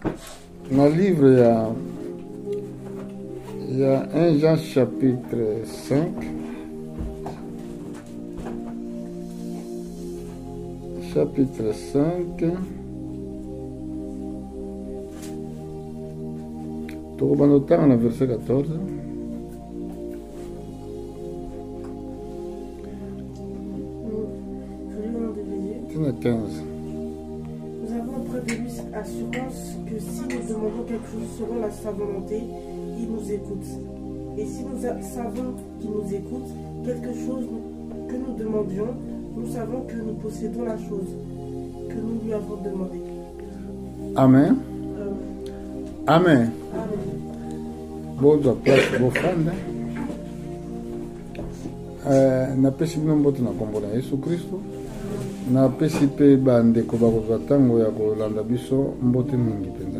Dans le livre, il y a 1 Jean chapitre 5. Chapitre 5. Tout le monde dans le verset 14. Nous avons auprès de lui assurance que si nous demandons quelque chose selon sa volonté, il nous écoute. Et si nous savons qu'il nous écoute, quelque chose que nous demandions, nous savons que nous possédons la chose que nous lui avons demandé. Amen. Amen. Bon, place vos frères. Na pesi bino mbote na kombo na Yesu Kristo. Na pesi pe bandeko bakozwa ntango ya kolanda biso mbote mingi mpenza.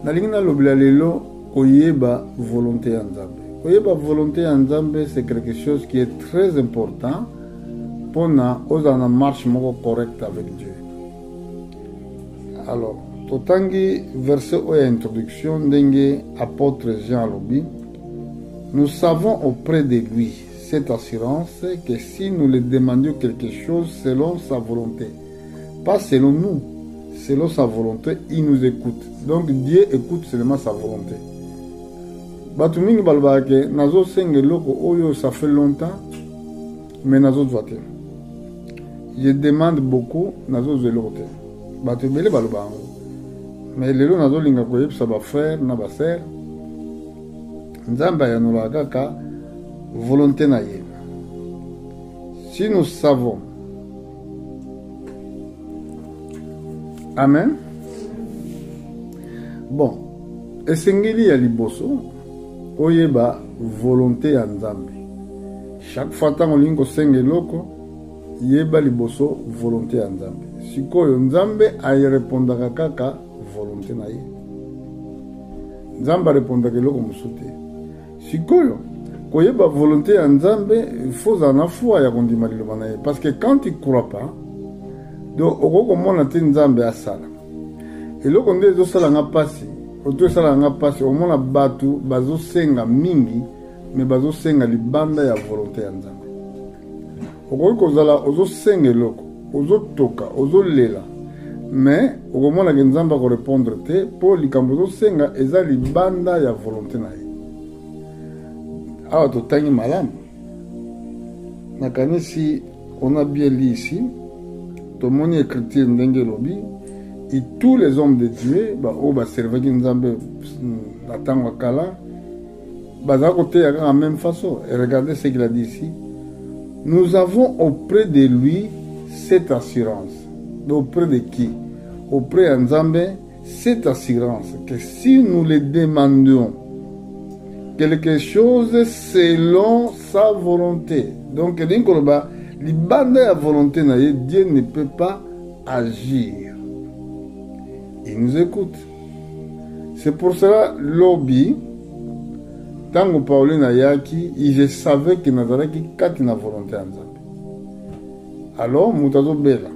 Nalingi nalobela lelo koyeba volonté ya Nzambe. Koyeba volonté ya Nzambe, c'est quelque chose qui est très important pour na ozala na marche moko correcte avec Dieu. Alors, totangi verset oyo ya introduction ndenge apôtre Jean alobi, nous savons auprès de lui cette assurance que si nous lui demandions quelque chose selon sa volonté, pas selon nous, selon sa volonté, il nous écoute. Donc Dieu écoute seulement sa volonté. Batu mingi balbake nazo senge loko oyo ça fait longtemps, mais nazo zwate. Je demande beaucoup, nazo zelo te. Batu bele balbango. Mais lelo nazo linga koyebisa ba frère na ba sœur. Nzambe ayanula kaka volonté na ye. Si nous savons, amen. Bon, esengeli ya liboso oyeba volonté ya Nzambe. Chaque fois tant olingi kosenga eloko yeba liboso volonté ya Nzambe. Sikoyo Nzambe ayirepondaka kaka volonté na ye. Nzambe arepondaka eloko mosusu te. Sikoyo koyeba volonté ya Nzambe, il faut en foi ya kondima liloba na ye. Parce que quand tu ne crois pas, donc okokomona te Nzambe asala. Eloko nde ezosala nga pasi, oto esala nga pasi, omona batu bazosenga mingi, mais bazosenga libanda ya volonté ya Nzambe. Okoki kozala ozosenga eloko, ozotoka, ozolela, mais okomona ke Nzambe akorepondre te, po likambo ozosenga eza libanda ya volonté na ye. Awa totangi malamu. Nakanisi on a bien lu ici, tomoni écriture ndenge lobi, et tous les hommes de Dieu, au servaki Nzambe na tango kala, baza kote ya la même façon. Et regardez ce qu'il a dit ici. Nous avons auprès de lui cette assurance. Auprès de qui? Auprès de Nzambe, cette assurance que si nous le demandions quelque chose selon sa volonté. Donc, libanda ya volonté na ye, Dieu ne peut pas agir. Il nous écoute. C'est pour cela, lobby, tango Pauline Ayaki, je savais que nazaraki kati na volonté ya Nzambe. Alors, mutazo bela,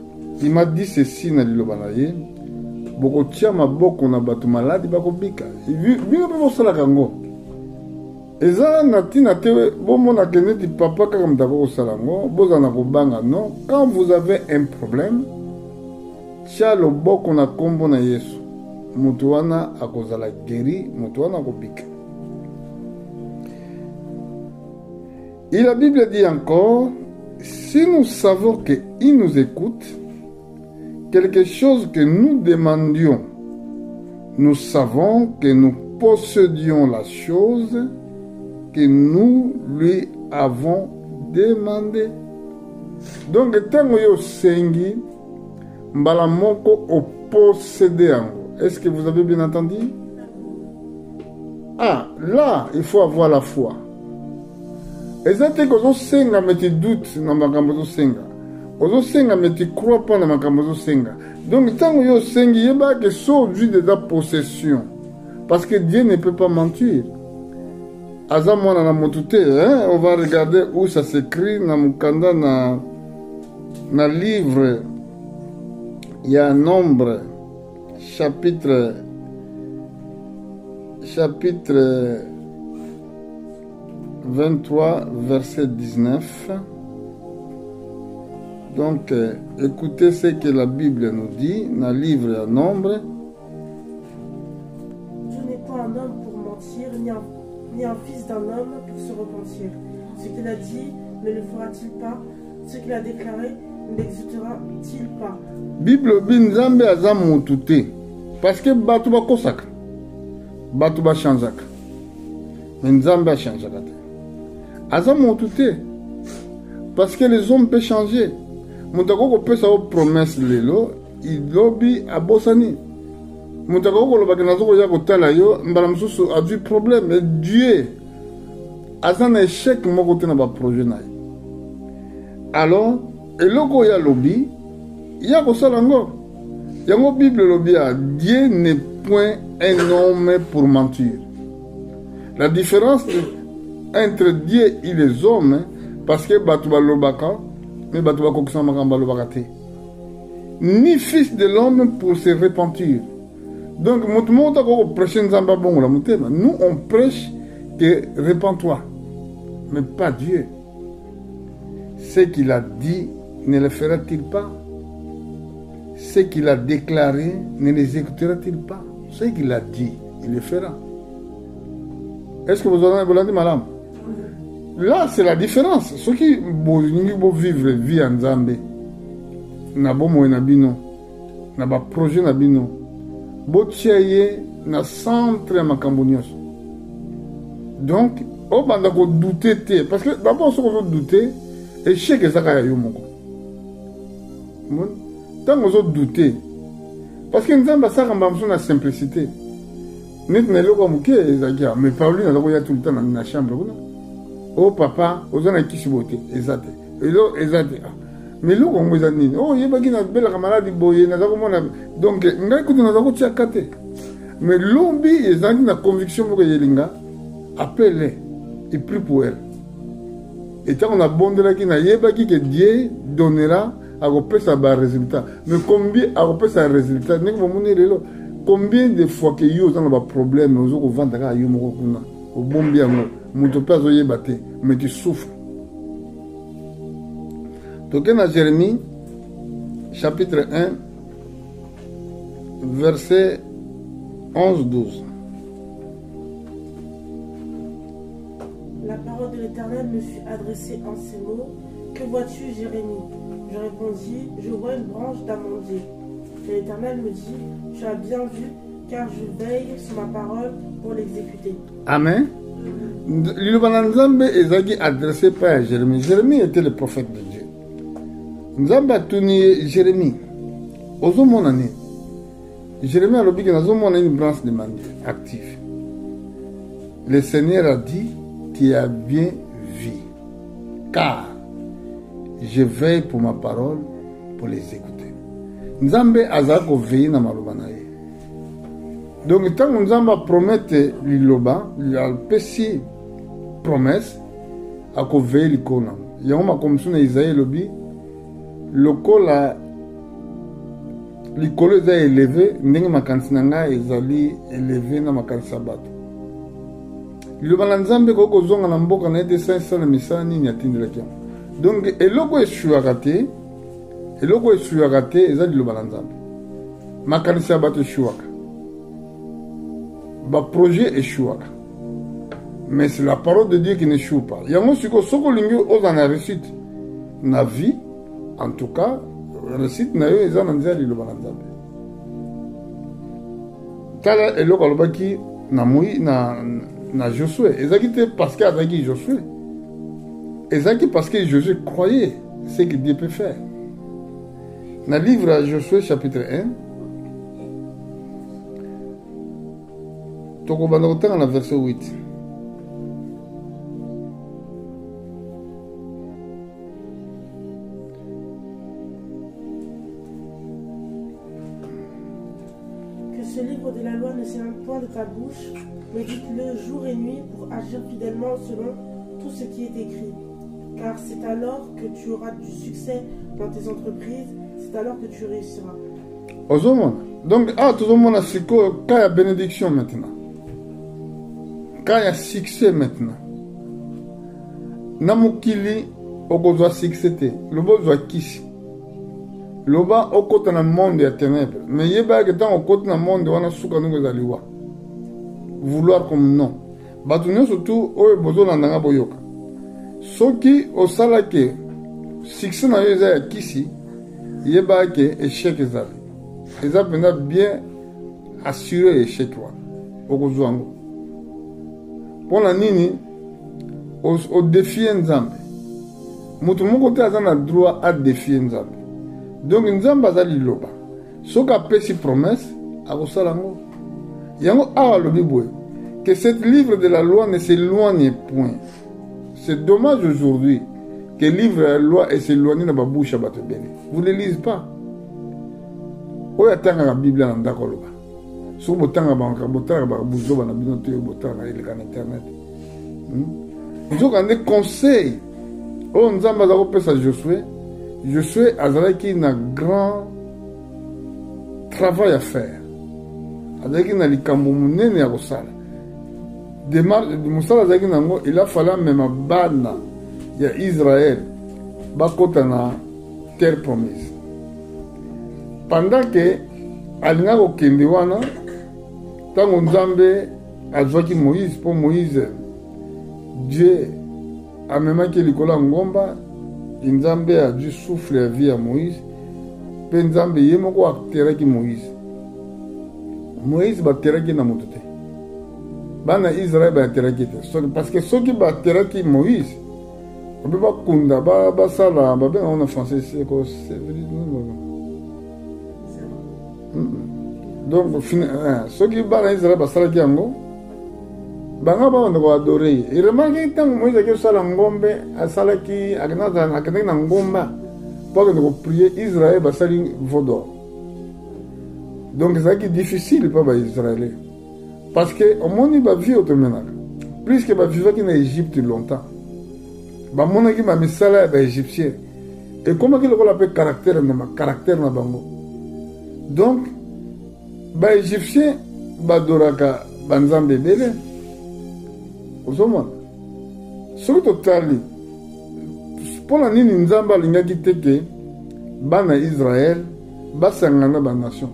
il m'a dit ceci na liloba na ye, boko tia maboko na batu maladi bako bika. Bika pe bosala kango. Eza natina te bomona keneti papa kaka mutako kosala ngo, bozana kobanga non. Quand vous avez un problème, tia loboko na kombo na Yesu. Mutu wana akozala guéri, mutu wana akobika. Et la Bible dit encore, si nous savons qu'il nous écoute, quelque chose que nous demandions, nous savons que nous possédions la chose que nous lui avons demandé. Donc, tango yo sengi, mbala moko o posséder yango. Est-ce que vous avez bien entendu? Ah, là, il faut avoir la foi. Ezate ko zo senga mais tu doutes na makambo zo senga. Ozo senga mais tu crois pas na makambo zo senga. Donc tango yo sengi yeba que so du de la possession. Parce que Dieu ne peut pas mentir. Azamona na motute, hein, on va regarder où ça s'écrit na mukanda na livre. Il y a un nombre chapitre 23, verset 19. Donc, écoutez ce que la Bible nous dit dans le livre à Nombre. Dieu n'est pas un homme pour mentir, ni un fils d'un homme pour se repentir. Ce qu'il a dit, ne le fera-t-il pas? Ce qu'il a déclaré, ne l'exécutera-t-il pas? Bible binzambe aza mutu te. Parce que bato bakosaka. Bato bachanzaka. Mais nzambe achanzaka te. Aza mutu te. Parce que les hommes peuvent changer. Moutako peut savoir promesse lelo, ilobi abosani. Moutako lobaki nazoko ya kotala yo, mbala mususu a du problème. Mais Dieu aza na échec moko te na ba projet na. Alors, eloko ya lobi, ya kosala ngo. Yango Bible lobi a Dieu n'est point un homme pour mentir. La différence entre Dieu et les hommes, parce que batu balobaka, mais batu bakokisa makamba lobaka te. Ni fils de l'homme pour se repentir. Donc, nous on prêche que repens-toi, mais pas Dieu. Ce qu'il a dit, ne le fera-t-il pas? Ce qu'il a déclaré, ne l'exécutera-t-il pas? Ce qu'il a dit, il le fera. Est-ce que vous en avez dit, madame? Là, c'est la différence. Ceux qui vivent vie en Zambie, na bomo na bino, na ba projet na bino, botiaye na centre makambo nyonso. Donc, on va douter, parce que d'abord, ce qu'on veut douter, échec ezaka ya yo moko. Tant qu'on veut douter, parce que nous avons la simplicité. Nous avons mais Pauline a tout le temps dans la chambre. Oh papa, aux gens qui sont beauté, exact. Et là, exact. Mais là, on vous a dit, oh, il y a une belle camarade de boye, donc, nous avons dit, mais l'ombi, ils ont la conviction que Yelinga, appelle-les, et prie pour elle. Et quand on a bon de la qui n'a pas que Dieu donnera à repérer sa résultat. Mais combien à repérer sa résultat, combien de fois que vous avez un problème, vous avez un problème, au bon bien, mais tu souffres. Donc, dans Jérémie, chapitre 1, verset 11-12. La parole de l'Éternel me fut adressée en ces mots. Que vois-tu, Jérémie? Je répondis, je vois une branche d'amandier. Et l'Éternel me dit, tu as bien vu, car je veille sur ma parole pour l'exécuter. Amen. L'Ilubananzambe est adressé par Jérémie. Jérémie était le prophète de Dieu. Nzamba tuni Jérémie. Ozo monani. Jérémie a l'obligé dans une branche de mandier active. Le Seigneur a dit, tu as bien vu, car je veille pour ma parole pour les écouter. Nzambe azako veille na maloba na ye. Donc tant que Nzamba promette liloba, il a pesi promesse à ko veille likona. Yama comme ça Isaïe lobi, lokola likolo eza élevé, ndenge makanisi na ngai ezali élevé na makanisi ya bato. Liloba na Nzambe koko zonga na mboka na ete sa esala misala nini atindelaki yango. Donc eloko eshuaka te, eza liloba na Nzambe. Makanisi ya bato eshuaka. Ba projet échouaka. Mais c'est la parole de Dieu qui n'échoue pas. Yango siko soko lingi oza na réussite na vie, en tout cas, réussite na yo eza na nzela liloba na Nzambe. Tala eloko alobaki na Moïse na Josué. Ezaki te parce que azaki Josué. Ezaki parce que Josué croyait ce que Dieu peut faire. Dans le livre à Josué chapitre 1, tokobanda kotanga na verset 8. Que ce livre de la loi ne s'éloigne point de ta bouche, médite-le jour et nuit pour agir fidèlement selon tout ce qui est écrit. Car c'est alors que tu auras du succès dans tes entreprises, c'est alors que tu réussiras. Ozomona. Donc, tout le monde a ce quand il y a bénédiction maintenant. Quand il y a succès maintenant. Namukili, on doit succès. Le besoin qui le bas au côté dans le monde des ténèbres. Mais il y a que dans au côté dans le monde, on a souka nous les aliwa. Vouloir comme non. Batunya surtout, on a besoin d'en avoir boyoka. Ce qui au salake, succès na yo za kisi, il y a que échec ezali. Ils ont bien assuré l'échec au Gouzouango. Pour la nini, au défi Nzambe. Moutou mon côté a le droit à défier Nzambe. Donc Nzambe a zali loba. Ce qu'a fait si promesse, à Gosalango. Yango a le biboué. Que ce livre de la loi ne s'éloigne point. C'est dommage aujourd'hui que le livre de la loi s'éloigne de ma bouche à Batebele. Vous ne le lisez pas. Oya tanga la Bible na ndako loba. So botanga banka botanga ba buzoba na bino te botanga ile kan internet. Nous avons des conseils. Oh nzamba za kopesa Josué. Josué azalaki na grand travail à faire. Azalaki na likambo munene ya kosala. Musala azalaki nango il a fallu même bana ya Israël bakota na terre promise. Pendant que alinga kokende wana tango Nzambe azwaki Moïse pour Moïse Dieu amemaki likolo ngomba Nzambe a dû souffler la vie à Moïse pe Nzambe ye moko ateraki Moïse bateraki na moto te bana Israël bateraki te parce que soki bateraki Moïse obe bakunda basala babenga en français c'est quoi c'est donc ceux qui parlent Israël basalaki yango banga bana ko adorer et remarquez tant Moïse que sala ngombe asalaki akendaki na ngomba pour que nous prier Israël basali vodor. Donc c'est difficile pour les Israéliens parce que au monde il va vivre maintenant plus que va vivre en Égypte longtemps ba monaki ba misala ba égyptien et comment qu'il appelle caractère na bango. Donc ba égyptien ba doraka banzambe bele ozoma surtout tali pour la nini nzamba lingaki teke bana Israël basangana ba nation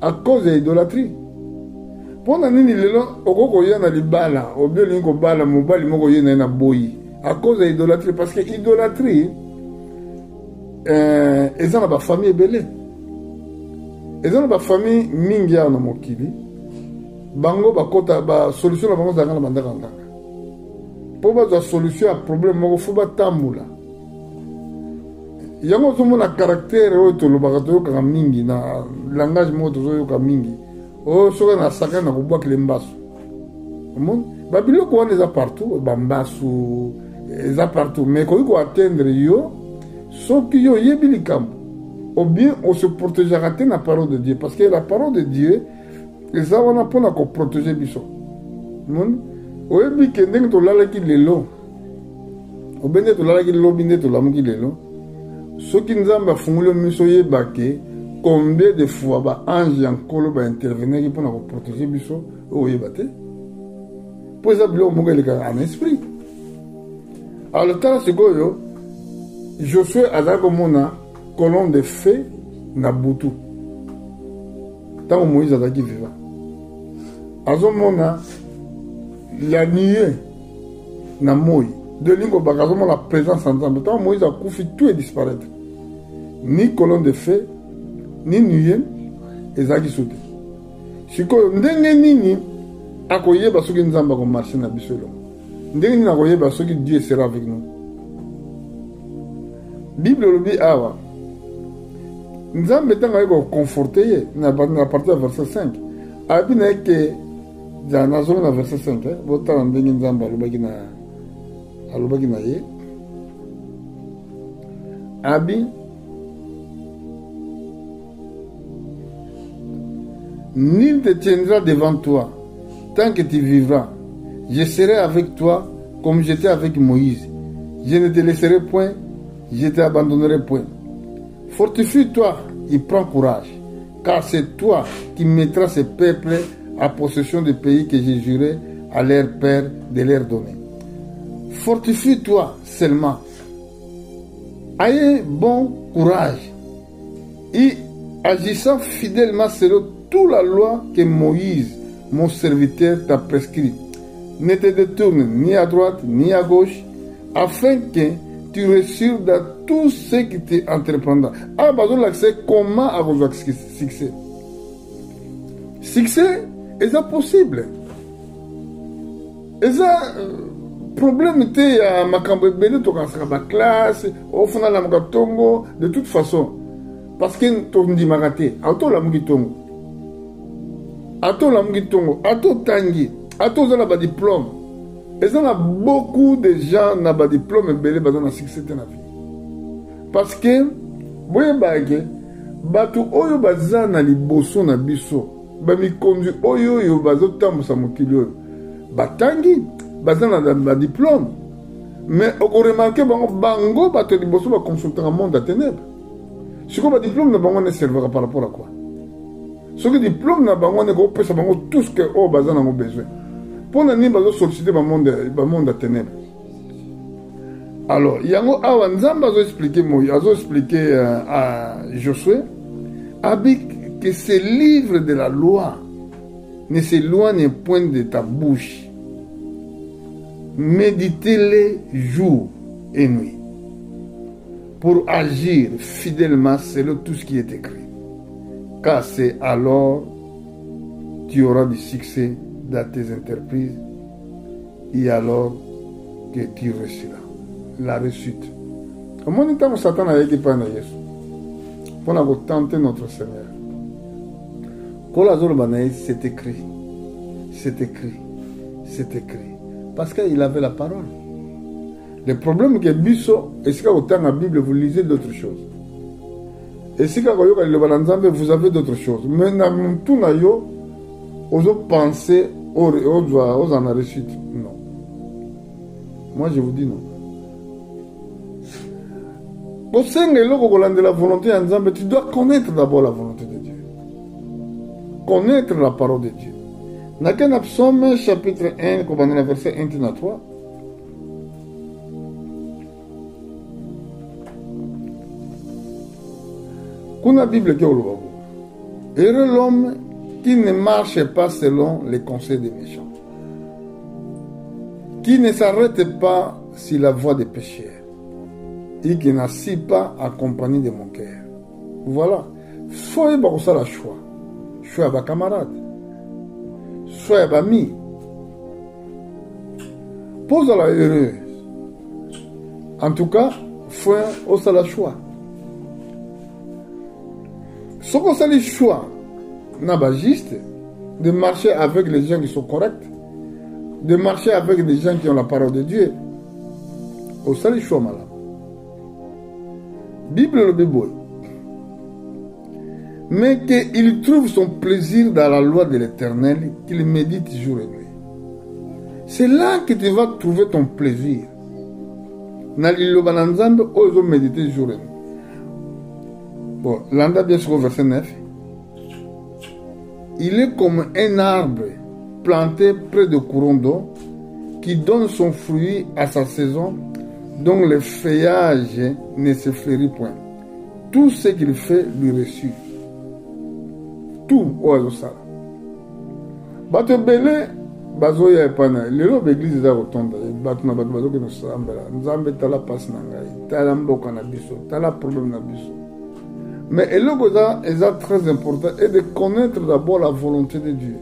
à cause de l'idolâtrie. Pour la nini lelo okoko yana libala obeli ngo bala mobali moko yena na boyi à cause de l'idolâtrie parce que idolâtrie eza na ba famille belé. Eza na ba famille mingi ya na mokili bango bakota ba solution na bango zanga na bandaka nganga po ba solution à problème moko fo batambula yango somo na caractère oyo tolobaka toyoka mingi na langage moko tozoyoka mingi oyo soki na saka na kobwakile mbasu omoni babiloko wana eza partout bambasu eza partout mais koki koatteindre yo soki yo oyebi likambo ou bien on se protégera de la parole de Dieu parce que la parole de Dieu eza wana mpona koprotege biso omoni oyebi ke ndenge tolalaki lelo obe nde tolalaki lobi nde tolamuki lelo soki Nzambe afungoli miso oyeba ke combien de fois baange ya nkolo baintervenaki mpona koprotege biso oyo oyeba te mpo eza biloko moko elekaka en esprit. Alors le tala sikoyo Josué azalaki komona colonne de feu na butu ntango Moïse azalaki vivant azomona la nuée na moi de lingo baka azomona la présence en Nzambe ntango Moïse akufi tout est disparaître ni colonne de feu ni nuée ezalaki so te sikoyo ndenge nini akoyeba soki Nzambe akomarche na biso elongo ndenge nini akoyeba soki Dieu sera avec nous. Bible lobi awa Nzambe tanga yeko conforter ye na partie ya verset 5 abi na yeke jana zongo na verset 5 botala ndenge Nzambe alobaki na ye abi nul te tiendra devant toi tant que tu vivras. Je serai avec toi comme j'étais avec Moïse. Je ne te laisserai point, je ne t'abandonnerai point. Fortifie-toi et prends courage, car c'est toi qui mettras ces peuples à possession du pays que j'ai juré à leur père de leur donner. Fortifie-toi seulement. Ayez bon courage et agissant fidèlement selon toute la loi que Moïse, mon serviteur, t'a prescrite. Ne te détourne ni à droite ni à gauche, afin que tu réussisses dans tout ce qui te entreprendra. Ah, besoin l'accès comment avoir succès. Succès, est-ce possible? Est-ce problème était à Makambo Belé, tu as ma classe, au fond la Makatongo, de toute façon. Parce que tu as dit Maraté, Ato la Mugitongo. Ato la Mugitongo, Ato Tangi, Ato Zala ba diplôme. Et ça, a beaucoup de gens n'ont pas de diplôme et belé dans la succès de la vie. Parce que, vous voyez, batu oyo baza na liboso na biso, ba mikonzi oyo yo bazo tambusa mokili oyo, batangi, baza na diplôme. Mais on remarque bango bato liboso ba consulter un monde à ténèbres. Si on a diplôme na bango ne servira par rapport à quoi? Ce que diplôme na bango ne ko pesa bango tout ce que o baza na besoin. Pour nous bazo solliciter le monde à ténèbres. Alors, yango awa nzamba azo expliquer à Josué que ce livre de la loi ne s'éloigne point de ta bouche. Méditez-les jour et nuit pour agir fidèlement selon tout ce qui est écrit. Car c'est alors tu auras du succès dans tes entreprises et alors que tu réussiras. La réussite. Comment est-ce que Satan a été pas pour tenter notre Seigneur? C'est écrit. C'est écrit. C'est écrit. Parce qu'il avait la parole. Le problème est que Bisso, est-ce que autant la Bible, vous lisez d'autres choses? Est-ce que vous avez d'autres choses? Mais dans tout nayo, vous pensez aux en réussite. Non. Moi, je vous dis non. Au sein de la volonté en Zambie, tu dois connaître d'abord la volonté de Dieu. Connaître la parole de Dieu. Dans le psaume chapitre 1, verset 1 à 3. Kuna Bible qui est au heureux l'homme qui ne marche pas selon les conseils des méchants, qui ne s'arrête pas sur la voie des pécheurs, et qui n'assit pas accompagné de mon cœur. Voilà. Soyez pas ça la choix. Soyez pas camarade. Soyez pas ami. Pose-la heureuse. En tout cas, soyez au la choix. Ce qu'on s'est le choix, n'a pas juste de marcher avec les gens qui sont corrects, de marcher avec des gens qui ont la parole de Dieu. Au seul choix malade. Bible le Bible. Mais qu'il trouve son plaisir dans la loi de l'Éternel, qu'il médite jour et nuit. C'est là que tu vas trouver ton plaisir. Ozo méditer jour et nuit. Bon, l'anda bien sûr au verset 9. Il est comme un arbre planté près de courants d'eau qui donne son fruit à sa saison, dont le feuillage ne se fleurit point. Tout ce qu'il fait lui réussit. Tout au ça. Bato belé bazo ya pana lelo l'église za rotonda bato na bato que nous sambela nzambe tala passe na ngai tala mboka na biso tala problème na biso. Mais eloko za est très important et de connaître d'abord la volonté de Dieu.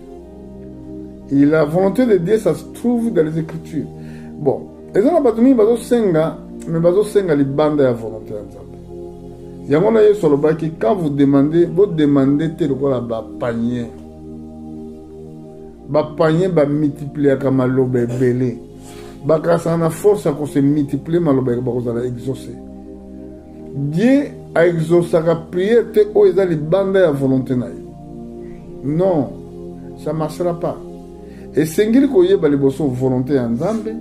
Et la volonté de Dieu ça se trouve dans les Écritures. Bon, et ça na bato mi bazo senga mais bazo senga li banda ya volonté ya nzambe. Yamona yeso lobaki quand vous demandez tel quoi ba panier. Ba panier ba multiplier comme maloba belé. Ba grâce à la force qu'on se multiplier maloba ba kozala exaucer. Dieu a exaucé sa prière te o ezali banda ya volonté na. Non, ça marchera pas. Et sengili ko yeba liboso volonté ya nzambe.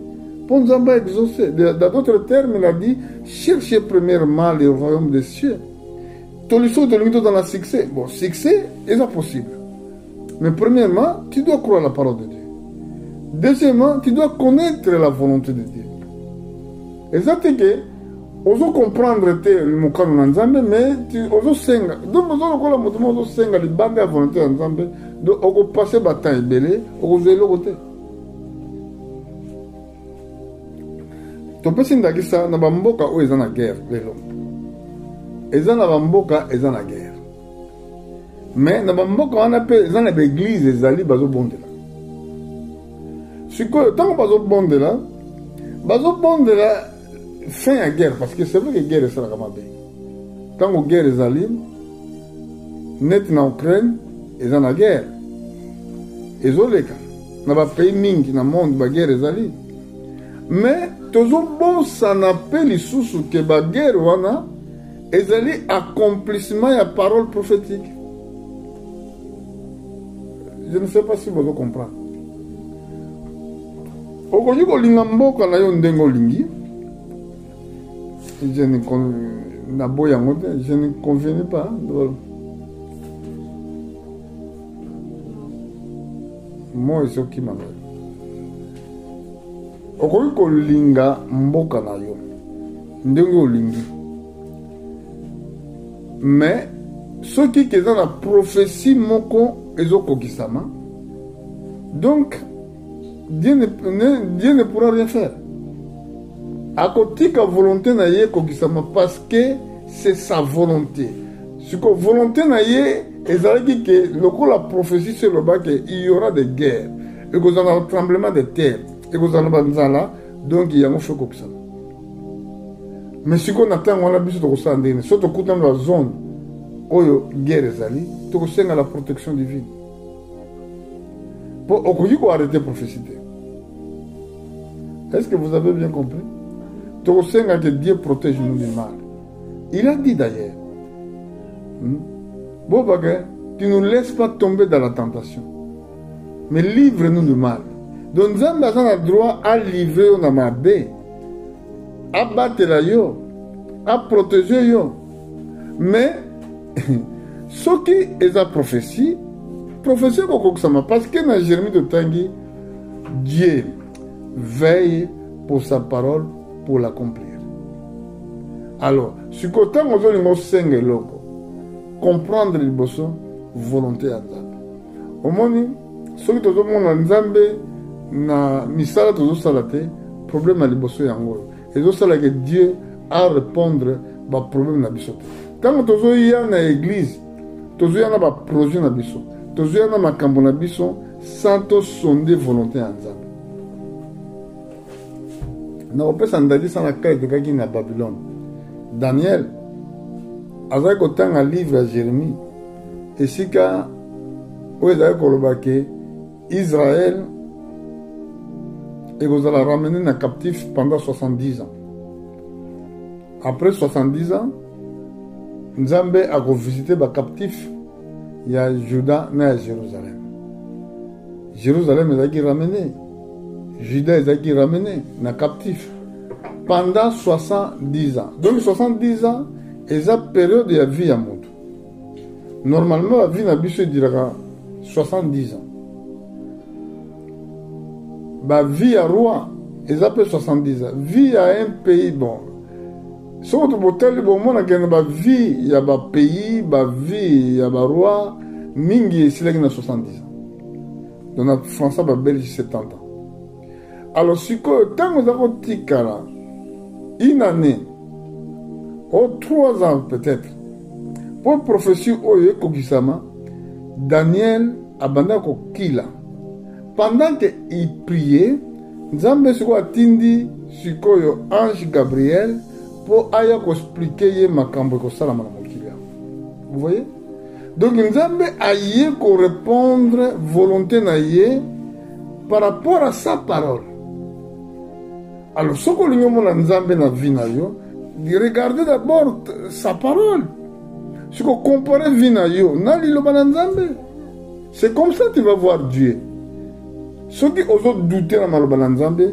Pour Nzambe exaucer. Dans d'autres termes, il a dit cherchez premièrement le royaume des cieux. Tolisso dans le succès. Bon, succès, c'est possible. Mais premièrement, tu dois croire la parole de Dieu. Deuxièmement, tu dois connaître la volonté de Dieu. Et ça, c'est que, oso comprendre le mokano na Nzambe, mais oso senga. Donc, oso senga li bande la volonté de Nzambe. Donc, on peut passer bataille et belé, on peut le côté. Topesi ndakisa na bamboka oyo eza na guerre lelo. Eza na bamboka eza na guerre. Mais na bamboka wana pe eza na baeglise ezali bazobondela. Sikoyo ntango bazobondela fin ya guerre, parce que c'est vrai que guerre esalaka mabe. Ntango guerre ezali net na Ukraine eza na guerre. Ezoleka na bapays mingi na monde baguerre ezali. Mais tozobosana pe lisusu ke baguerre wana ezali accomplissement ya parole prophétique. Je ne sais pas si vous comprenez. Okoki kolinga mboka na yo ndenge olingi. Je ne convenais pas. Moi, c'est ce qui m'a dit. Okoki kolinga mboka na yo ndenge olingi. Mais ce qui est dans la prophétie moko ezokokisama. Donc Dieu ne pourra rien faire. À côté de la volonté na ye kokisama parce que c'est sa volonté. Ce que volonté na ye ezalaki que la prophétie c'est le bas qu'il y aura des guerres et qu'il y aura un tremblement de terre et qu'il y aura banzala, donc il y a un feu kokisama. Mais ce qu'on attend on a besoin de ça ndene surtout dans la zone oyo guerre ezali to senga la protection divine. Pour okoki ko arrêter prophétie. Est-ce que vous avez bien compris? To senga que Dieu protège nous du mal. Il a dit d'ailleurs, bon bagay, tu ne nous laisses pas tomber dans la tentation, mais livre-nous du mal. Donc Nzambe a le droit à livrer au namabé, à battre la yo, à protéger yo. Mais ce qui est la prophétie parce que dans Jérémie de Tanguy, Dieu veille pour sa parole pour l'accomplir. Alors, ce côté on doit comprendre le bosso volonté à Nzambe. Au moins, ce qui est Nzambe na misala tozo salate problème à liboso yango. Et donc ça que Dieu a répondre ba problème na biso. Quand tozo ya na église, tozo ya na ba projet na biso. Tozo ya na makambo na biso sans to sonder volonté à Nzambe. Na opesa ndadi sana kai de kaki na Babylone. Daniel avec autant un livre à Jérémie et si ka oeza kolobake Israël et vous allez ramener un captif pendant 70 ans. Après 70 ans, Nzambe a visité les captifs. Il y a Juda et Jérusalem. Jérusalem est ramené. Juda est ramené dans captif. Pendant 70 ans. Donc 70 ans, c'est la période de la vie à monde. Normalement, la vie n'a pas durera 70 ans. La vie à roi, ils appellent 70 ans. Vie à un pays, bon. Si on a bon monde, il y a une vie, il y a un pays, la vie, il y a un roi, mingi, c'est là qu'il y a 70 ans. Donc, la France a Belgique 70 ans. Alors, si tant que vous avez une année, ou 3 ans peut-être, pour prophétie Oye Kokisama, Daniel a bandé Kokila. Pendant qu'il priait, Nzambe siko atindi sikoyo ange Gabriel pour aya ko expliquer makambo ko sala na mokili. Vous voyez? Donc Nzambe aye ko répondre volonté na ye par rapport à sa parole. Alors ce que nous avons Nzambe na vie na yo, regardez d'abord sa parole. Ce que comparer vie na yo, na lilo ba Nzambe. C'est comme ça que tu vas voir Dieu. Ceux qui osent douter dans le Nzambe,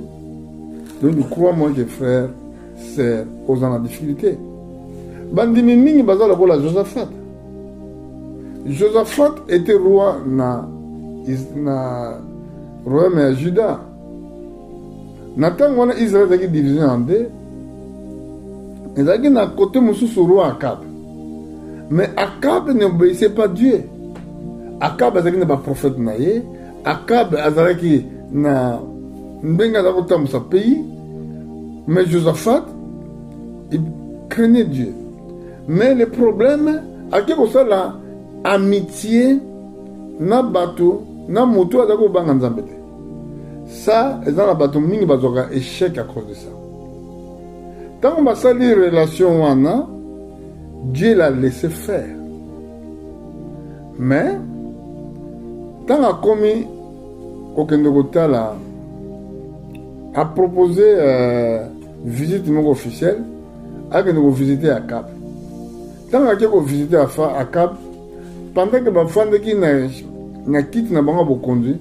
donc crois-moi que frères, sœurs, osent la difficulté. bandimi mingi baza lokola Josaphat. Josaphat était roi na royaume ya Juda. Na ntango wana Israël ezalaki divisé en deux, ezalaki na côté mosusu roi Akab. Mais Akab n'obéissait pas Dieu. Akab azalaki na baprophète na ye. Akab azalaki na ndenge azalaki kotambusa pays. Mais Josaphat, il craignait Dieu. Mais le problème, ake kosala amitié na bato na moto azalaki kobanga Nzambe te. Ça, eza na bato mingi bazwaka échec à cause de ça. Tant basali relation wana, Dieu l'a laissé faire. Mais tant a commis kokende kotala a proposé visite moko officielle akende ko visiter Akab. Tant a ko visiter Akab pendant que bafandaki na kiti na bango bokonzi,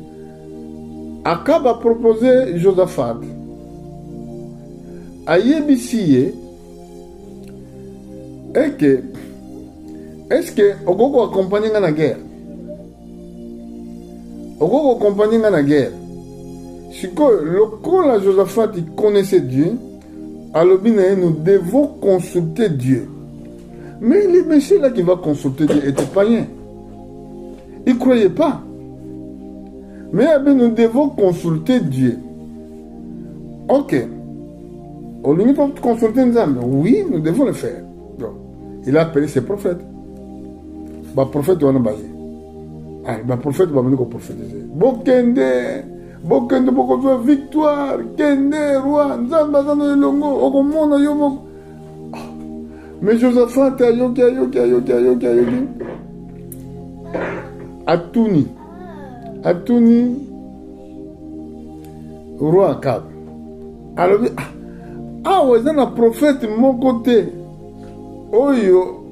Akab a proposé Josaphat. Ayebisi ye est-ce que okoko accompagner nga na guerre? Okoko accompagner nga na guerre. Sikoyo lokola Josaphat il connaissait Dieu, alors nous devons consulter Dieu. Mais le monsieur là qui va consulter Dieu était païen. Il ne croyait pas. Mais nous devons consulter Dieu. Ok. Au limite, on peut consulter Nzambe. Oui, nous devons le faire. Donc, il a appelé ses prophètes. Les prophètes vont nous les prophètes vont venir prophétiser. Bokende, boko victoire, kende, roi, Nzamba, Zano, Longo, Okomona, Yomo. Mais Josaphat, ayoki. Atouni, roi Akab. Alors, ouais, c'est un prophète de mon côté. Oyo,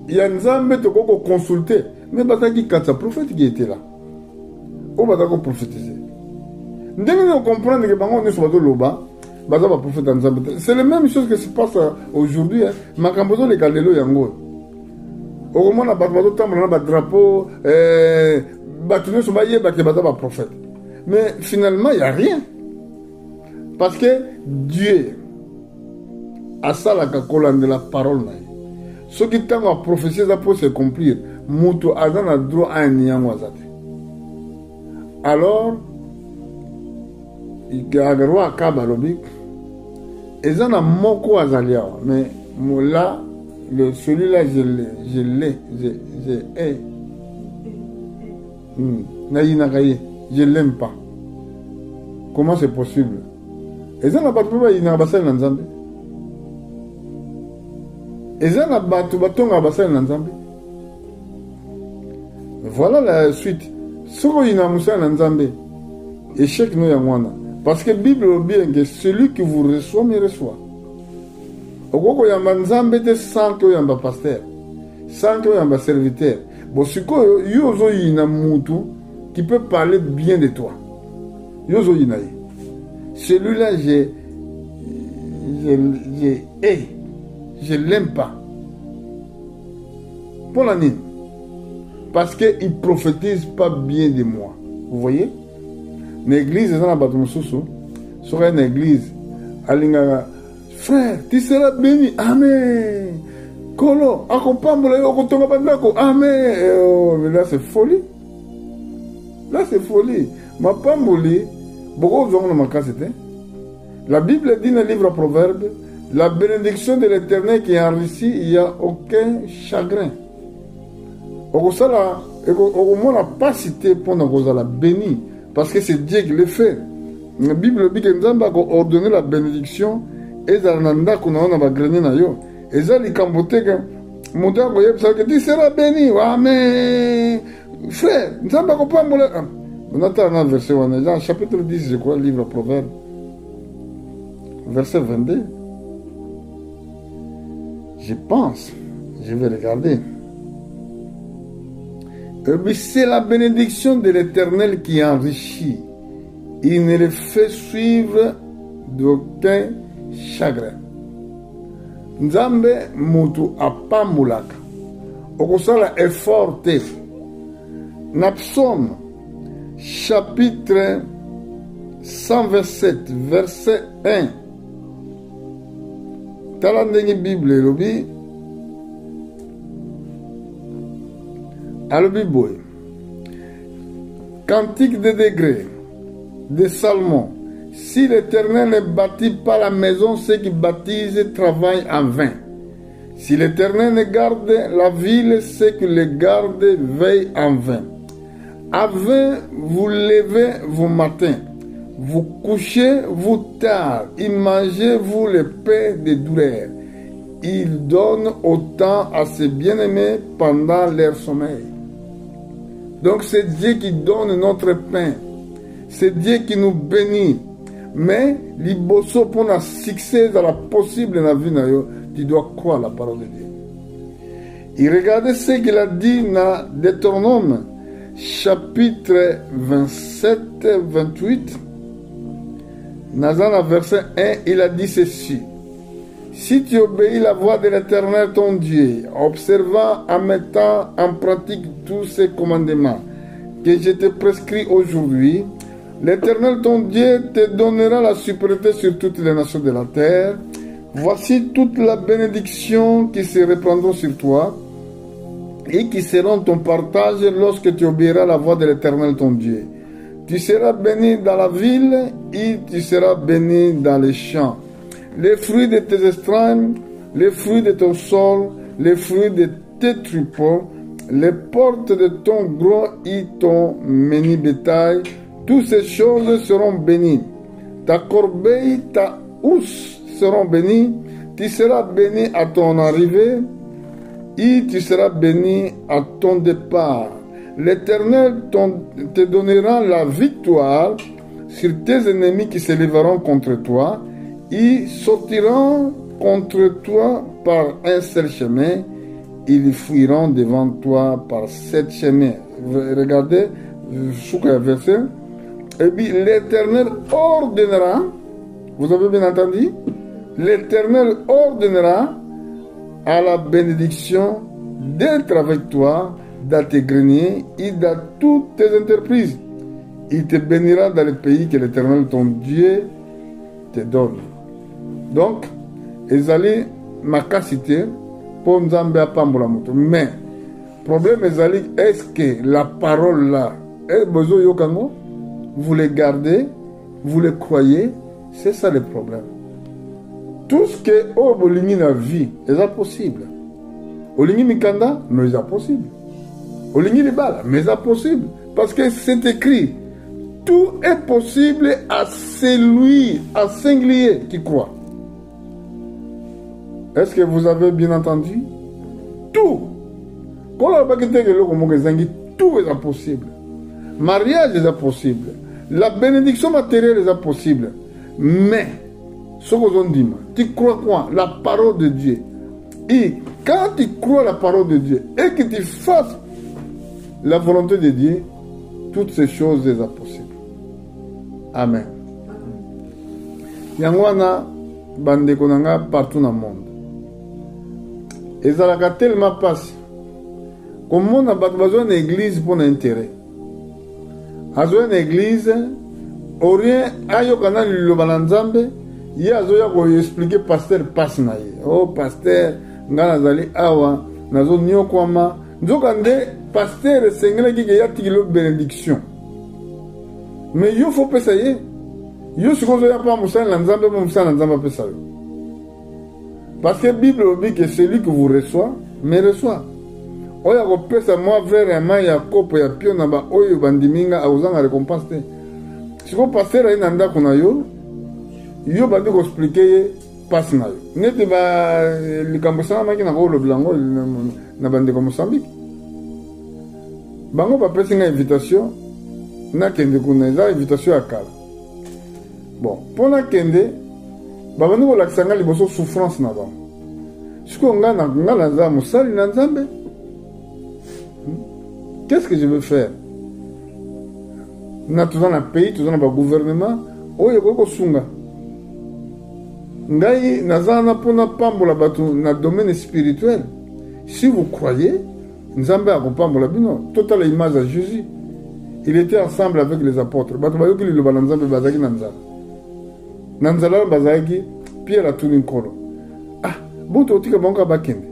il y a Nzambe te koko consulter. Mais bataki quand sa prophète qui était là. O batako prophétiser. Ndenge on comprend que bango ne soit loba, bazaba prophète Nzambe. C'est la même chose que se passe aujourd'hui. Makambozo le kalelo yango. Au moins la batbato tambola na drapeau batune so baye baké bazaba prophète. Mais finalement il y a rien. Parce que Dieu a ça la colonne de la parole. Ce qui t'a prophétie ça peut se accomplir. Mutu azana droit à un niamwazate. Alors, il y a un roi Kabalobi. Et ça n'a moko azalia. Mais là, celui-là, je l'ai. Je l'aime pas. Comment c'est possible? Et ça n'a pas de problème, il n'a pas de Nzambe. Et ça n'a pas de problème. Voilà la suite. Ce qu'il y a Nzambe, échec nous yangwana. Parce que la Bible dit bien que celui qui vous reçoit, me reçoit. Okoko yamba Nzambe te sans que yamba pasteur, sans que yamba serviteur. Bon, si ko yozo yina mutu qui peut parler bien de toi. Yozo yina. Celui-là, je l'aime pas. Pour la nine. Parce qu'il ne prophétise pas bien de moi. Vous voyez? L'église est dans la bâtiment sera une église. Frère, tu seras béni. Amen. Kolo, accompagne-moi, amen. Mais là, c'est folie. Là, c'est folie. Ma pamboli, beaucoup de gens n'ont pas c'était. La Bible dit dans le livre Proverbe, la bénédiction de l'Éternel qui est enrichie, il n'y a aucun chagrin. On n'a pas cité pour nous béni, parce que c'est Dieu qui le fait. La Bible dit que nous avons ordonné la bénédiction et nous avons grenier. Et ça, les cambotés, tu seras béni. Amen. Frère, nous avons pas moulé. On attend un verset, chapitre 10, je crois, livre Proverbe. Verset 22. Je pense, je vais regarder. C'est la bénédiction de l'Éternel qui enrichit. Il ne le fait suivre d'aucun chagrin. nzambe mutu apambulaka okosala effort te. Na psaume chapitre 127 verset 1 tala ndenge Bible elobi alobi boye cantique de degrés de Salomon. Si l'Éternel ne bâtit pas la maison, ceux qui bâtissent travaillent en vain. Si l'Éternel ne garde la ville, ceux qui les gardent veillent en vain. À vain vous levez vos matins, vous couchez vous tard, et mangez-vous le pain de douleur. Il donne autant à ses bien-aimés pendant leur sommeil. Donc c'est Dieu qui donne notre pain. C'est Dieu qui nous bénit. Mais liboso pour un succès dans la possible dans la vie, tu dois croire la parole de Dieu. Et regardez ce qu'il a dit dans Deutéronome, chapitre 27, 28. Dans le verset 1, il a dit ceci. Si tu obéis la voix de l'Éternel ton Dieu, observant en mettant en pratique tous ces commandements que je te prescris aujourd'hui, l'Éternel ton Dieu te donnera la supériorité sur toutes les nations de la terre. Voici toute la bénédiction qui se répandront sur toi et qui seront ton partage lorsque tu obéiras à la voix de l'Éternel ton Dieu. Tu seras béni dans la ville et tu seras béni dans les champs. Les fruits de tes estrades, les fruits de ton sol, les fruits de tes troupeaux, les portes de ton gros et ton menu bétail, toutes ces choses seront bénies. Ta corbeille, ta housse seront bénies. Tu seras béni à ton arrivée et tu seras béni à ton départ. L'Éternel te donnera la victoire sur tes ennemis qui se lèveront contre toi. Ils sortiront contre toi par un seul chemin. Ils fuiront devant toi par 7 chemins. Regardez, sous le verset. Et puis l'Éternel ordonnera, vous avez bien entendu, l'Éternel ordonnera à la bénédiction d'être avec toi dans tes greniers et dans toutes tes entreprises. Il te bénira dans le pays que l'Éternel ton Dieu te donne. Donc, ezali makasité pour Nzambe apambola moto. Mais, problème ezali, est-ce que la parole là, est besoin yokango? Vous les gardez, vous les croyez, c'est ça le problème. Tout ce que Obolingi na vie, est possible. Olingi Mikanda, mais c'est possible. Olingi Libala, mais c'est possible. Parce que c'est écrit, tout est possible à celui, à singulier qui croit. Est-ce que vous avez bien entendu? Tout. Tout est possible. Mariage est possible. La bénédiction matérielle est possible. Mais, ce que l'on dit, tu crois quoi? La parole de Dieu. Et quand tu crois la parole de Dieu et que tu fasses la volonté de Dieu, toutes ces choses sont possibles. Amen. Yangwana bandekonanga partout dans le monde. Et ça a tellement passé. Comme on a besoin d'une église pour l'intérêt. Azo une église, orien ayo kana lilobana nzambe, ye azo ya ko expliquer pasteur passe na ye. Oh pasteur, ngana zali awa, nazo nyokwama, nzokande pasteur sengela ki ya tikilo bénédiction. Mais yo faut pesa ye. Yo sikozo ya pa musala nzambe mo musala nzambe pesa yo. Parce que la Bible dit que celui qui vous reçoit, me reçoit. Oya ko pesa moi vers ma ya kopo ya pio na ba oyo bandiminga auzanga récompense te. Siko passer ay nanda kuna yo bandi ko expliquer passe na yo. Nete ba likambo sana maki na ko lo blango na bande ko Mozambique. Bango ba pesa nga invitation na kende kuna za invitation ya kala. Bon, pour la kende ba bandi ko laksanga liboso souffrance na ba. Siko nga na za musali na nzambe. Qu'est-ce que je veux faire? Nous sommes dans un pays, nous sommes dans un gouvernement. Oh, il y a sunga. Ngai nazana pona pambola batu na domaine spirituel. Si vous croyez, Nzambe a pambola bino. Total image de Jésus. Il était ensemble avec les apôtres. Batu bayoki liloba na Nzambe bazaki na nzala. Na nzala bazaki Pierre atuni nkolo. Ah, boto otika bango bakende.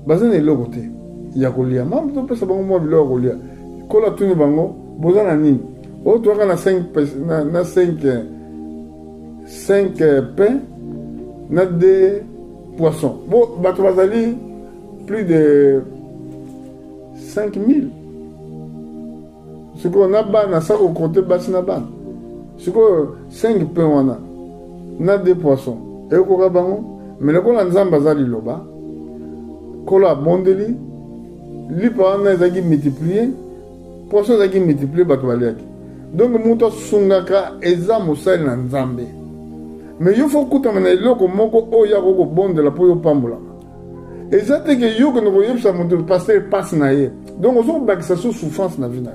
Bazana eloko te. Ya kolia. Mambo to pesa bango mo biloko kolia. Kola tuni bango bozana nini? O to na 5 pains na 2 poissons. Bon, batu bazali plus de 5000. Ce qu'on a ban, ça qu'on compte basi na ban. Ce qu'on 5 pains wana na 2 poissons. Et ko ka bango, mais le ko la nzamba zali loba. Ko la bondeli li pa na zaki multiplier. Poisson zaki multiplier batu baliaki. Donc muto sungaka eza mosali na nzambe. Mais il faut que tu aies le moko oya ko bondela po yo pambola. Exacte que yo que nous voyons ça mon pasteur passe naie. Donc on va que ça soit souffrance na vie na.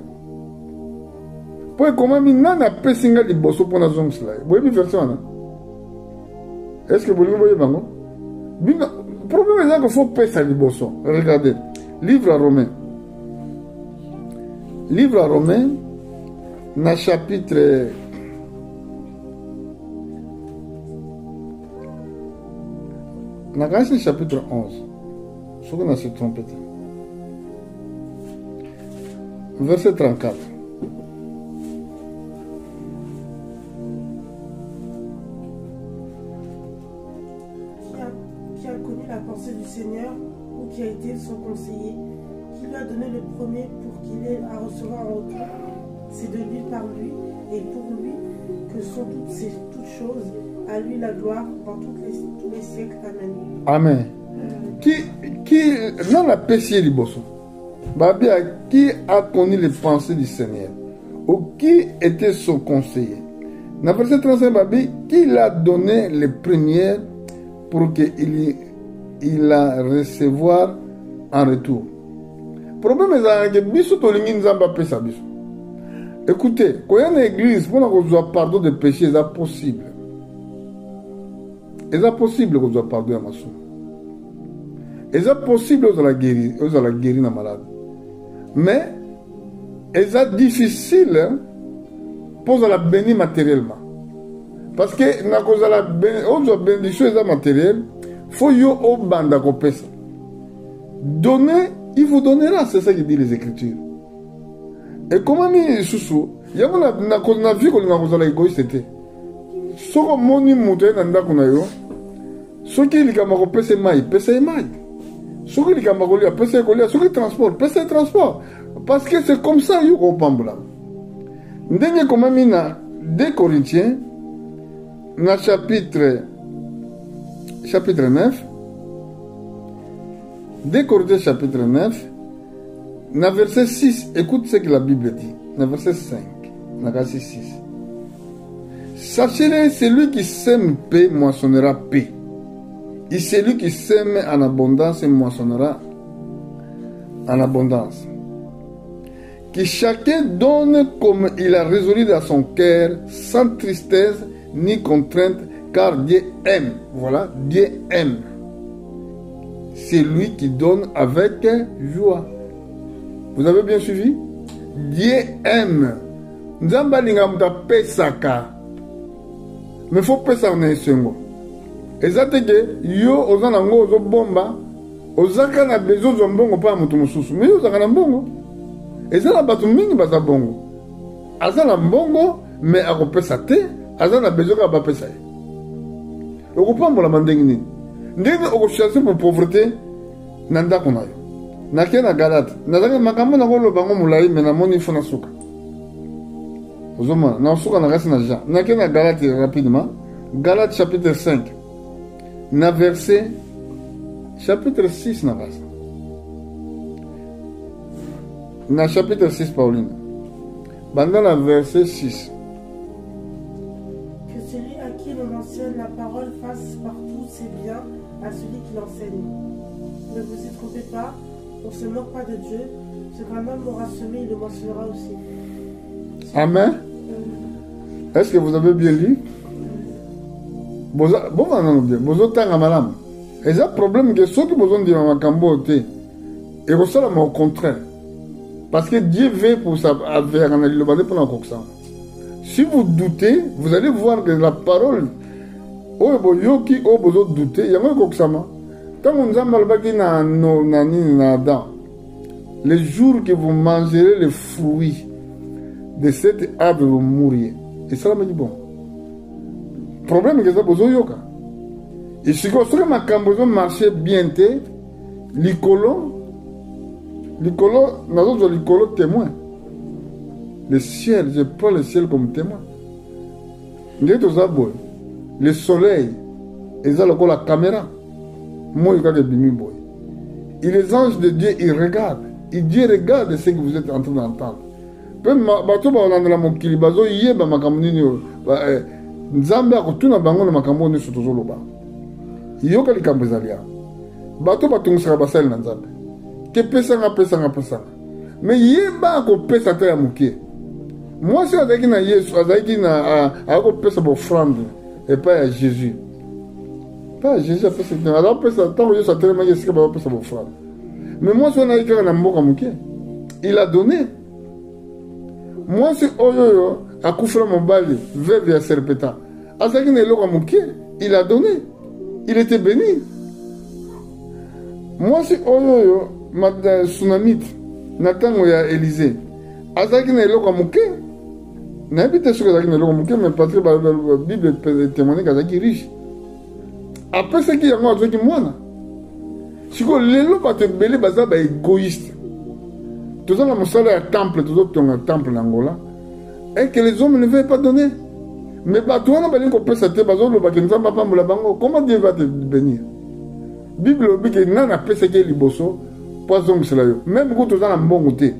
Pour comment mina na pesinga liboso pona zong cela. Vous voyez version là. Est-ce que vous voyez bango? Bino problème est que faut pesa liboso. Regardez. Livre à Romains. Livre à Romains na chapitre Nagassi chapitre 11. Ce qu'on a se trompé. Verset 34. Qui a connu la pensée du Seigneur ou qui a été son conseiller, qui lui a donné le premier pour qu'il ait à recevoir en retour. C'est de lui, par lui et pour lui que sont toutes choses. À lui la gloire dans tous les siècles. Amen. Amen. Qui dans la péché liboso, Babia, qui a connu les pensées du Seigneur, ou qui était son conseiller. Dans le verset 35, Babi, qui l'a donné les premières pour qu'il la recevoir en retour. Le problème est que biso tolingi nzamba pesa biso. Écoutez, quand il y a une église, pour avoir pardon de péché, c'est possible. C'est possible que vous ayez pardonné à ma soeur. C'est possible que vous ayez guéri la malade. Mais c'est difficile pour la bénir matériellement. Parce que quand vous avez bénédiction matérielle, il faut que vous ayez donner, il vous donnera. C'est ça que dit les Écritures. Et comment il y a une vie que vous avez égoïste. Soko moni muté nanda kuna yo soki likamako pese mai soki likamako lia pese kolia soki transport pese transport parce que c'est comme ça yo ko pambula ndenge koma mina 2 Corinthiens na chapitre 9 2 Corinthiens chapitre 9 na verset 6 écoute ce que la Bible dit na verset 5 na verset 6. Sachez-le, celui qui sème paix moissonnera paix. Et celui qui sème en abondance moissonnera en abondance. Que chacun donne comme il a résolu dans son cœur, sans tristesse ni contrainte, car Dieu aime. Voilà, Dieu aime. C'est lui qui donne avec joie. Vous avez bien suivi? Dieu aime. Nzamba lingamuta pesaka. Mais il faut pas s'en sengo. Exacte que yo ozana ngo ozo bomba ozaka na bezo zo mbongo pa mutu mususu mais ozaka na mbongo ezala batu mingi baza bongo azala mbongo mais akopesa te azala bezo ka ba pesa okupambola mandengi nini ndenge okochasser pour pauvreté na ndako na yo nake na Galate nazaka makambo na koloba ngo mulai mais na moni fona suka ozoma na suka na kasi na Jean nake na Galate rapidement Galate chapitre 5 na verset chapitre 6 na kasi na chapitre 6 Pauline pendant la verset 6 que celui à qui l'on enseigne la parole fasse partout ses biens à celui qui l'enseigne. Ne vous y trompez pas, on ne se moque pas de Dieu. Ce qu'un homme aura semé, il le mentionnera aussi. Amen. Est-ce que vous avez bien lu? bozotanga malamu eza problème que soki bozondima makambo te ekosalama au contraire parce que Dieu veut pour ça avec un liloba nde mpona kokosama. Si vous doutez, vous allez voir que la parole oyo boyoki oyo bozodute yango ekokosama. Ntango Nzambe alobaki na nini na Adam, les jours que vous mangerez les fruits de cet arbre vous mourriez. esalamaki bon problème que eza bozoyoka esiko soki makambo ezomarche bien te likolo nazozwa likolo témoin. Le ciel, je prends le ciel comme témoin. Ndenge toza boye le soleil eza lokola caméra moi kaka ebimi boye. Et les anges de Dieu ils regardent, et Dieu regarde ce que vous êtes en train d'entendre. Pe bato baolandela mokili bazoyeba makambo nini oyo Nzambe akotuna bango na makambo nyonso tozoloba. Yoka likambo ezali awa bato batungisaka basali na Nzambe ke pesanga mais yeba akopesa te ya mokie. Mwasi azalaki na Yesu azalaki na akopesa bofrande epai ya Jésus. Pas Jésus apesa te azapesa ntango Yesu atelemaki esika bazopesa bofrande. Mais mwasi wana ayikaka na mboka mokie il a donné. Mwasi oyo akufela mobali veuve ya Serpeta azalaki na eloko mokie il a donné, il était béni. Mwasi oyo Sunamite na ntango ya Élysée azalaki na eloko moke nayebi te soki azalaki na eloko moke mais parce que Bible témoigne azalaki riche apesaki yango azwaki mwana. Sikoyo lelo bato ebele baza baégoïste. Toza na mosala ya temple tozotonga temple na Angola et que les hommes ne veulent pas donner. Mais bato wana balingi kopesa te bazolobaki Nzambe apambola bango. Comment Dieu va te bénir? Bible lobi ke nani apesaki liboso po azongisela yo. Même quand toza na mbongo te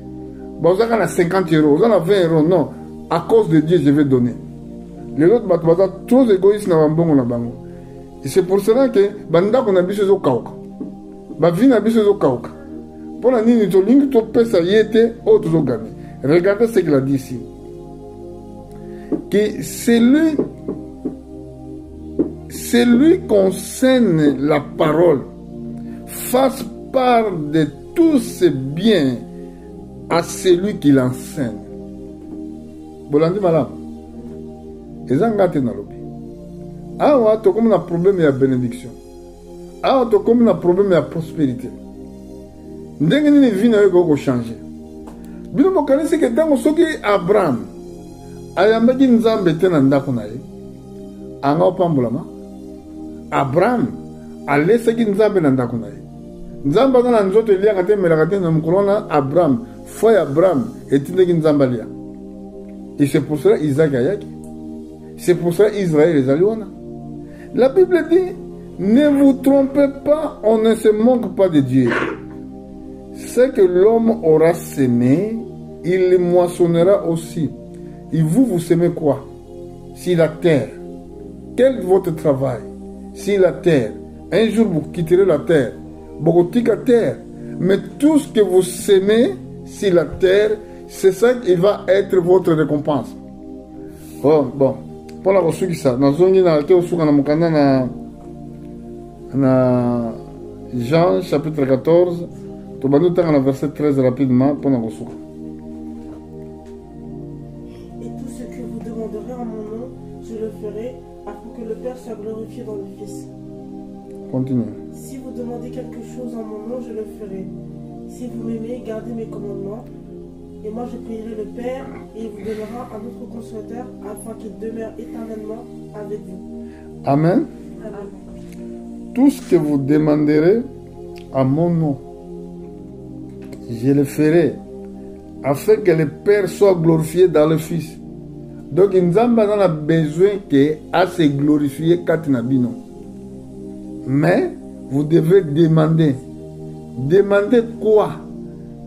bazaka na 50 euros, oza na 20 euros, non, à cause de Dieu je vais donner. Les autres bato baza trop égoïstes na bambongo na bango. Et c'est pour cela que bandako na biso ezokauka, bavi na biso ezokauka. Pour la nini tolingi topesa ye te oyo tozogane. Regardez ce qu'il a dit ici, que celui qu'enseigne la parole fasse part de tous ses biens à celui qui l'enseigne. Bolandi malam ezanga te na lobi awa tokomi na problème ya bénédiction, awa tokomi na problème ya prospérité. Ndenge nini vi na yo ekoko changer bino bokanisi ke ntango soki Abraham ayambaki Nzambe te na ndako na ye anga opambolama. Abraham alesaki Nzambe na ndako na ye. Nzambe aza na nzoto eliaka te emelaka te na mokolo wana Abraham foi ya Abraham etindaki Nzambe alia. Et c'est pour cela Isaac ayaki, c'est pour cela Israël ezali wana. La Bible dit ne vous trompez pas, on ne se moque pas de Dieu. Ce que l'homme aura semé, il le moissonnera aussi. Et vous semez quoi? Si la terre, quel est votre travail? Si la terre, un jour vous quitterez la terre, la terre, mais tout ce que vous semez, si la terre, c'est ça qui va être votre récompense. Oh, bon, pour la reçu qui ça, dans une na Jean chapitre 14, tu vas nous dans le verset 13 rapidement pour la reçu. Et tout ce que vous demanderez en mon nom, je le ferai, afin que le Père soit glorifié dans le Fils. Continue. Si vous demandez quelque chose en mon nom, je le ferai. Si vous m'aimez, gardez mes commandements. Et moi je prierai le Père, et il vous donnera un autre consolateur, afin qu'il demeure éternellement avec vous. Amen. Amen. Tout ce que vous demanderez à mon nom, je le ferai, afin que le Père soit glorifié dans le Fils. Donc Nzamba a besoin que à se glorifier Katinabino. Mais vous devez demander. Demandez quoi?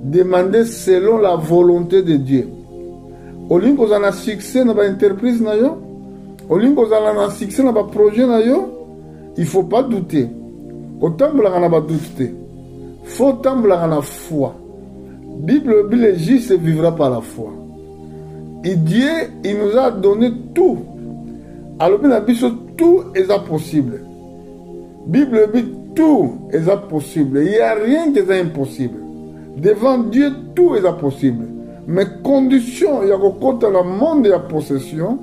Demandez selon la volonté de Dieu. Au lieu que vous avez un succès dans votre entreprise, au lieu que vous avez un succès dans votre projet, il ne faut pas douter. Autant que vous avez douté, il faut autant que vous avez la foi. Bible, le juste vivra par la foi. Et Dieu, il nous a donné tout. Alors, tout est possible. Bible dit tout est possible. Il n'y a rien qui est impossible. Devant Dieu, tout est possible. Mais condition, il y a quand le monde de la possession,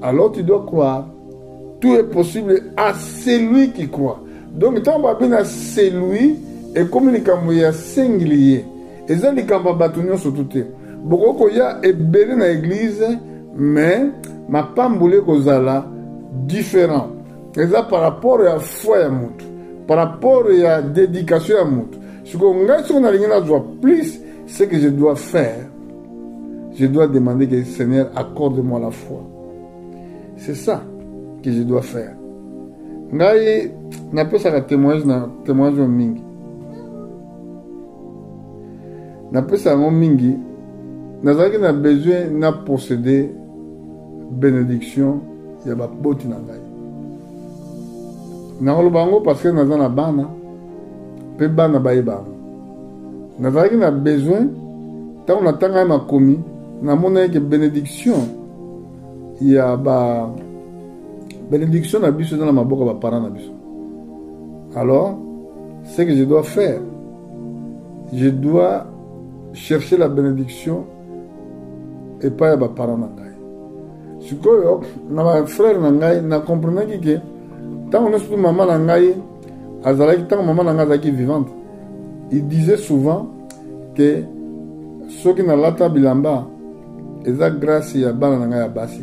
alors tu dois croire. Tout est possible à celui qui croit. Donc, tant que à celui, et comme il y a singulier, et ça, il y a bâtonnier sur tout. Beaucoup il y a ébélé dans l'église, mais ma pamboulé kozala différent. Et ça par rapport à la foi à Moutou, par rapport à la dédication à Moutou. Ce qu'on a plus, c'est que je dois faire. Je dois demander que le Seigneur accorde-moi la foi. C'est ça que je dois faire. Ngai n'a pas ça témoignage au mingi. N'a pas ça au mingi. N'a pas besoin de posséder bénédiction. Il y a pas boti nangai. N'a pas parce que n'a pas bana. Pe bana baïba. N'a pas besoin. Tant on attend à ma commis. N'a pas que bénédiction. Il y a ba bénédiction na biso dans ma boca ba parents na biso. Alors, ce que je dois faire, je dois chercher la bénédiction et pas ba parents na ngai. Ce que na frère na ngai na comprenait que tant on est maman na ngai azalaki tant maman na ngai azalaki vivante. Il disait souvent que ceux qui na lata bilamba eza grâce ya bana na ngai ya basi.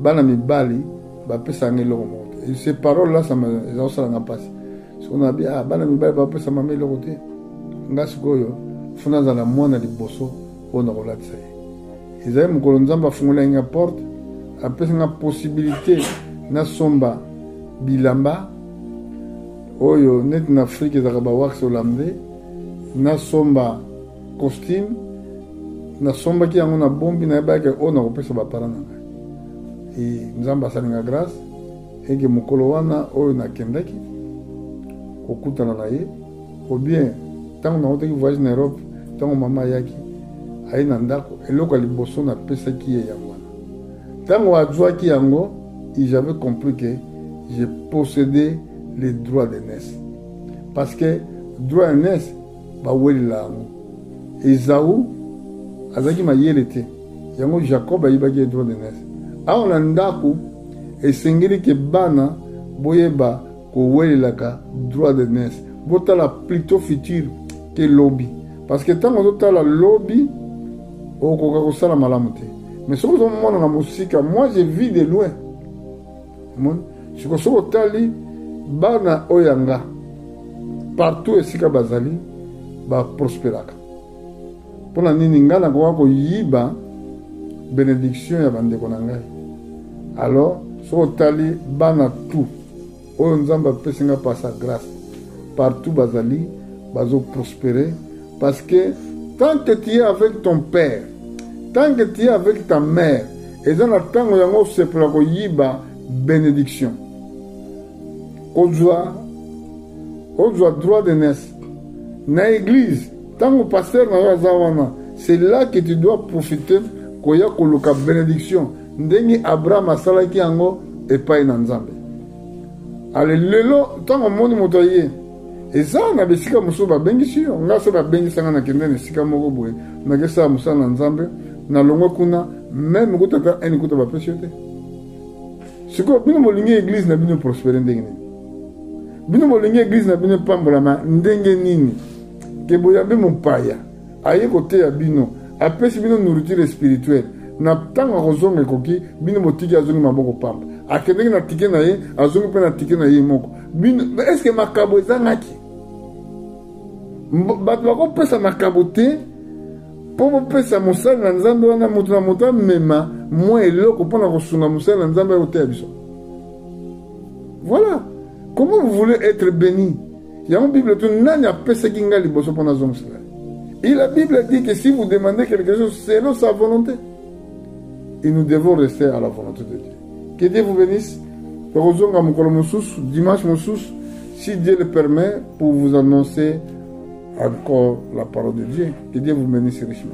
Bana mi bali ba pesa ngelo monte. Et ces paroles là ça me ça n'a pas. Ce qu'on a dit ah bana mi bali ba pesa mama le côté. Ngasi koyo funa za la mwana liboso ona kolatsa. Ezai mukolo nzamba fungula nga porte apesa nga possibilité na somba bilamba oyo net na Afrique za ba wax olamde na somba costume na somba ki yango na bombi na ba ke ona kopesa ba parana. Et nous avons passé la grâce et que mon coloana oyo na kendaki okuta na naye ou bien tant on a été voyage en Europe tant maman yaki ayi na ndako eloko liboso na pesa ki ya mwana tant on a joué ki yango et j'avais compris que j'ai possédé les droits de naissance parce que droit de naissance ba weli la Esaü azaki mayelete yango Jacob ayibaki droit de naissance. On a ndaku et sengeli ke bana boyeba ko welelaka droit de naissance botala plutôt futur que lobby parce que tant on tala lobby o ko ko sala malamu te mais ce que on na musika moi je vis de loin mon ce que so tali bana oyanga partout esika bazali ba prosperaka pona nini ngala ko yiba bénédiction ya bandeko na ngai. Alors, so tali bana tout. Oyo nzamba pesinga par sa grâce. Partout bazali, bazo prospérer parce que tant que tu es avec ton père, tant que tu es avec ta mère, et dans la tango yango se pour ko yiba bénédiction. Ozwa droit de naissance. Na église, tango pasteur na zawana, c'est là que tu dois profiter koya koluka bénédiction ndengi Abraham asalaki yango epai na Nzambe. Ale lelo tango moni moto ye eza na besika mosusu babengisi yo nga so babengisanga na kende na esika moko boye nakesala mosala na Nzambe na longwe kuna même kutaka eni kuta bapesi yo te sikoyo bino molingi église na bino prospere ndenge nini bino molingi église na bino pambolama ndenge nini ke boyambe mopaya aye koteya bino apesi bino nourriture spirituelle na tanga kozonga ekoki bino motiki azongi maboko pamba akendeki na tike na ye azongi mpe na tike na ye moko bino eske makabo ezangaki bato bakopesa makabo te mpo bopesa mosali na Nzambe wana moto na moto amema mwa eloko mpona kosunga mosali na Nzambe oteya biso. Voilà comment vous voulez être béni. Yango Bible tu nani apesaki ngai liboso mpona zongisela. Et la Bible dit que si vous demandez quelque chose, c'est selon sa volonté. Et nous devons rester à la volonté de Dieu. Que Dieu vous bénisse. Dimanche, si Dieu le permet, pour vous annoncer encore la parole de Dieu. Que Dieu vous bénisse richement.